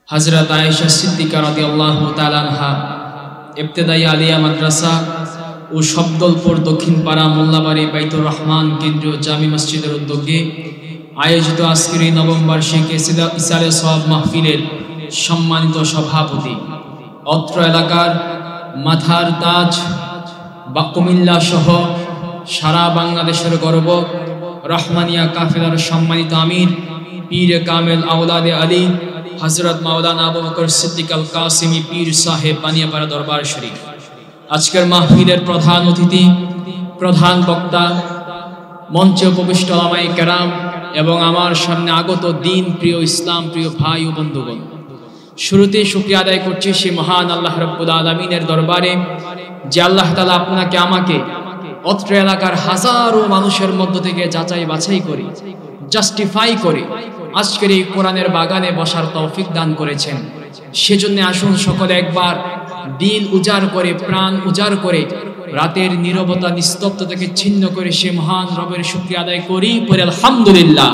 हजरत Ayesha Siddiqa रादियाल्लाहु ताआला आनहा इब्तिदाई Alia madrasa ও শব্দলপুর দক্ষিণপাড়া মোল্লাবাড়ি বাইতুর রহমান কেন্দ্রীয় জামি মসজিদের উদ্যোগে আয়োজিত আজকের এই নবম বার্ষিকী ইসালে সওয়াব মাহফিলের সম্মানিত সভাপতি, অত্র এলাকার মাথার তাজ বা কুমিল্লা সহ সারা বাংলাদেশের গর্ব রহমানিয়া কাফেলার সম্মানিত আমির পীর কামেল আওলাদে আলী হযরত মাওলানা আবু বকর সিদ্দিক আল কাসিমি পীর সাহেব বানিয়াপাড়া দরবার শরীফ, আজকের মাহফিলের প্রধান অতিথি, প্রধান বক্তা, মঞ্চে উপবিষ্ট ওলামায়ে কেরাম এবং আমার সামনে আগত দিন প্রিয় ইসলাম প্রিয় ভাই ও বন্ধুগণ, শুরুতে শুকরিয়া আদায় করছি সে মহান আল্লাহ রাব্বুল আলামিনের দরবারে যে আল্লাহ তাআলা আপনাকে আমাকে অত্র এলাকার হাজারো মানুষের মধ্য থেকে যাচাই বাছাই করে জাস্টিফাই করে আজকের এই কোরআনের বাগানে বসার তৌফিক দান করেছেন। সেজন্য আসুন সকলে একবার দিল উজাড় করে, প্রাণ উজাড় করে, রাতের নীরবতা নিস্তব্ধতাকে ছিন্ন করে সে মহান রবের শুকরিয়া আদায় করি, পরে আলহামদুলিল্লাহ।